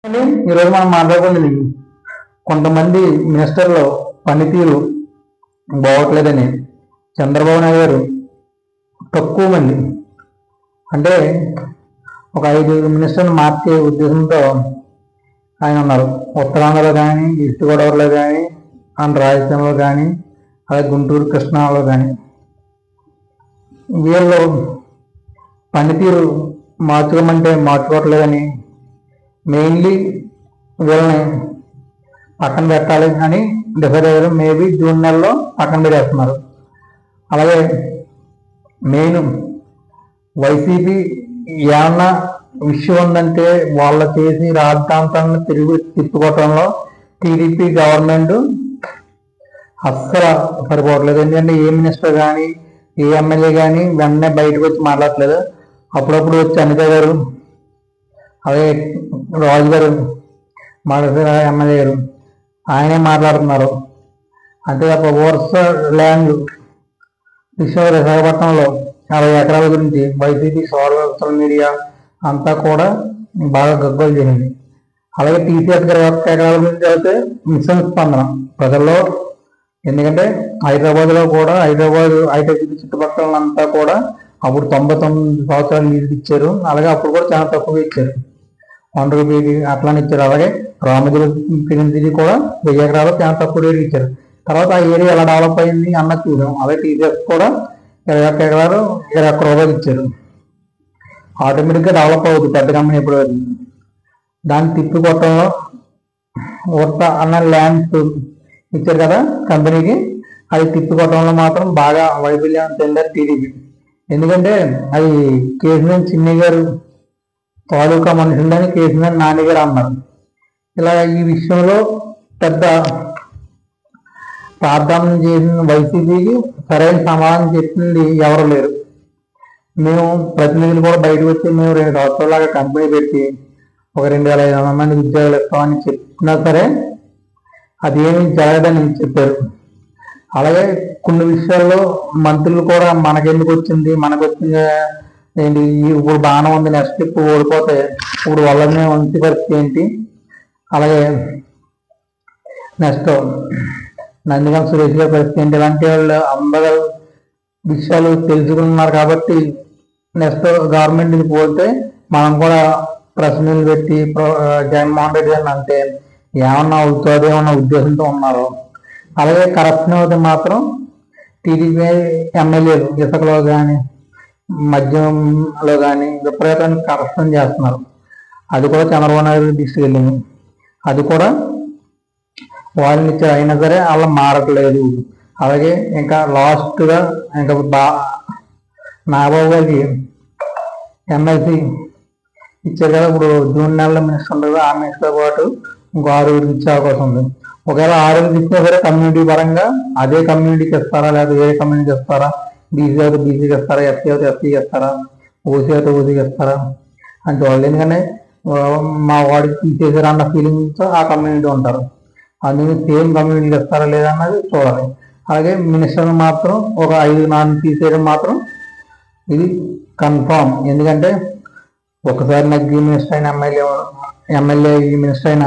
అని ఈరోజు మనం మాట్లాడుకున్నది కొంతమంది మినిస్టర్లు పనితీరు బాగోట్లేదని చంద్రబాబు నాయుడు గారు తక్కువ మంది అంటే ఒక 5 మినిస్టర్లు మార్చే ఉద్దేశంతో ఆయన ఉన్నారు. ఉత్తరాంధ్రలో కానీ, ఈస్ట్ గోదావరిలో కానీ, అండ్ రాయలసీమలో కానీ, అలాగే గుంటూరు కృష్ణాలో కానీ వీళ్ళు పనితీరు మార్చుకోమంటే మార్చుకోవట్లేదని మెయిన్లీ వీళ్ళని పక్కన పెట్టాలి అని డిసైడ్ అయ్యారు. మేబీ జూన్ నెలలో పక్కన పెట్టేస్తున్నారు. అలాగే మెయిన్ వైసీపీ ఏమన్నా విషయం ఉందంటే వాళ్ళ చేసి రాజధాంతాలను తిప్పుకోవటంలో టీడీపీ గవర్నమెంట్ అస్సలు సరిపోవట్లేదు. ఎందుకంటే ఏ మినిస్టర్ కానీ ఏ ఎమ్మెల్యే కానీ వెంటనే బయటకు వచ్చి మాట్లాడట్లేదు. అప్పుడప్పుడు వచ్చి అనిత గారు, అలాగే రాజు గారు, మాట్లాడే ఎమ్మెల్యే గారు ఆయనే మాట్లాడుతున్నారు. అంతే తప్ప ఓవర్స్ ల్యాండ్ విశాఖపట్నంలో 60 ఎకరాల గురించి వైసీపీ సోషల్ మీడియా అంతా కూడా బాగా గగ్గోలు చేసింది. అలాగే టీసీఎస్ గారి ఎకరాల గురించి అయితే మిషన్ స్పందన ప్రజల్లో. ఎందుకంటే హైదరాబాద్లో కూడా హైదరాబాద్ హైటెక్ చుట్టుపక్కల అంతా కూడా అప్పుడు 99 సంవత్సరాలు లీజుకి ఇచ్చారు. అలాగే అప్పుడు కూడా చాలా తక్కువ ఇచ్చారు, 100 రూపీకి అట్లానే ఇచ్చారు. అలాగే రామగిరి కూడా 1000 ఎకరాలు చాలా తక్కువ రేటు ఇచ్చారు. తర్వాత ఆ ఏరియా ఎలా డెవలప్ అయింది అన్న చూసాం. అలాగే టీసీఎస్ కూడా 21 ఎకరాలు 21 రూపాయలు ఇచ్చారు. ఆటోమేటిక్గా డెవలప్ అవుతుంది పెద్ద కంపెనీ ఎప్పుడు. దాన్ని తిప్పికొట్టడంలో ఊర్త అన్న ల్యాండ్స్ ఇచ్చారు కదా కంపెనీకి, అది తిప్పికొట్టడంలో మాత్రం బాగా వైఫల్యం చెందారు టీడీపీ. ఎందుకంటే అది కేసీఆర్ చిన్ని గారు తాలూకా మనుషులని కేసీఆర్ నాని గారు అన్నారు. ఇలా ఈ విషయంలో పెద్ద ప్రార్థన చేసిన వైసీపీకి సరైన సమాధానం చెప్పింది ఎవరు లేరు. మేము ప్రతినిధులు కూడా బయటకు వచ్చి మేము 2 సంవత్సరాలాగా కంపెనీ పెట్టి ఒక 2500 మంది ఉద్యోగాలు ఇస్తామని చెప్పినా సరే అది ఏమి జరగదని చెప్పారు. అలాగే కొన్ని విషయాల్లో మంత్రులు కూడా మనకెందుకు వచ్చింది, మనకు వచ్చింది ఏంటి, ఇప్పుడు బాగానే ఉంది, నెక్స్ట్ ఇప్పుడు ఓడిపోతే ఇప్పుడు వాళ్ళనే మంచి పరిస్థితి ఏంటి. అలాగే నెక్స్ట్ నందిగం సురేష్ గారి పరిస్థితి ఏంటి, ఇలాంటి వాళ్ళు అందరూ విషయాలు తెలుసుకున్నారు. కాబట్టి నెక్స్ట్ గవర్నమెంట్ ఇది పోతే మనం కూడా ప్రశ్నలు పెట్టి జగన్మోహన్ రెడ్డి గారిని అంటే ఏమన్నా అవుతుంది ఏమన్నా ఉద్దేశంతో ఉన్నారు. అలాగే కరప్షన్ అయితే మాత్రం టీడీపీ ఎమ్మెల్యేలు ఇసుకలో కానీ మద్యంలో కానీ విపరీతంగా కరప్షన్ చేస్తున్నారు. అది కూడా చంద్రబాబు నాయుడు తీసుకెళ్ళింది. అది కూడా వాళ్ళని ఇచ్చారు, అయినా సరే అలా మారట్లేదు. అలాగే ఇంకా లాస్ట్గా ఇంకా నాగబాబు గారికి ఎమ్మెల్సీ ఇచ్చారు కదా, ఇప్పుడు జూన్ నెలలో మినిస్టర్ ఉంటుంది. ఆ మినిస్టర్ పాటు ఇంకో 6 ఇచ్చే అవకాశం ఉంది. ఒకవేళ 6 ఇచ్చినా సరే కమ్యూనిటీ పరంగా అదే కమ్యూనిటీకి ఇస్తారా, లేదా వేరే కమ్యూనిటీకి ఇస్తారా, బీసీ అయితే బీసీకి ఇస్తారా, ఎస్సీ అయితే ఎస్సీకి ఇస్తారా, ఓసీ అయితే ఓసీకి ఇస్తారా అంటే వాళ్ళు. ఎందుకంటే మా వాడికి తీసేసారా అన్న ఫీలింగ్తో ఆ కమ్యూనిటీ ఉంటారు. అందుకని సేమ్ కమ్యూనిటీకి ఇస్తారా లేదా అన్నది చూడాలి. అలాగే మినిస్టర్ని మాత్రం ఒక 5-4 తీసేయడం మాత్రం ఇది కన్ఫామ్. ఎందుకంటే ఒకసారి నగ్గి మినిస్టర్ అయిన ఎమ్మెల్యే మినిస్టర్ అయిన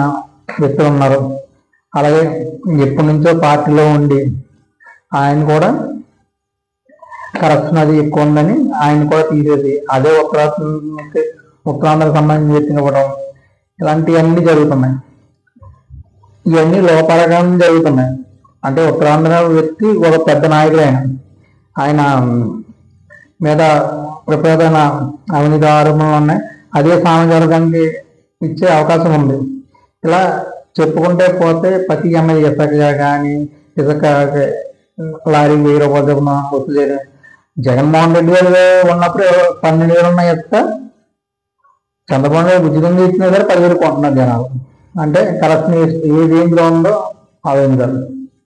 వ్యక్తులు ఉన్నారు. అలాగే ఎప్పటి నుంచో పార్టీలో ఉండి ఆయన కూడా కరప్షన్ అది ఎక్కువ ఉందని ఆయన కూడా తీసేసి అదే ఉత్తరాంధ్రకు సంబంధించి వ్యక్తిని ఇవ్వడం, ఇలాంటివన్నీ జరుగుతున్నాయి. ఇవన్నీ లోపలగానే జరుగుతున్నాయి. అంటే ఉత్తరాంధ్ర వ్యక్తి ఒక పెద్ద నాయకుడు, ఆయన మీద విపరీతమైన అవినీతి ఆరోపణలు ఉన్నాయి. అదే సామాజికానికి ఇచ్చే అవకాశం ఉంది. ఇలా చెప్పుకుంటే పోతే ప్రతి ఎమ్మెల్యే ఇసుక కానీ ఇసుక లారీ 1000 రూపాయలు చొప్పున వసూలు చేయడం. జగన్మోహన్ రెడ్డి గారు ఉన్నప్పుడు 12,000 ఉన్న ఇసుక చంద్రబాబు నాయుడు ఉచితంగా ఇచ్చినా సరే 10,000 కొంటున్నారు జనాలు. అంటే కరప్షన్ ఏ రేంజ్లో ఉందో ఆ రేంజ్.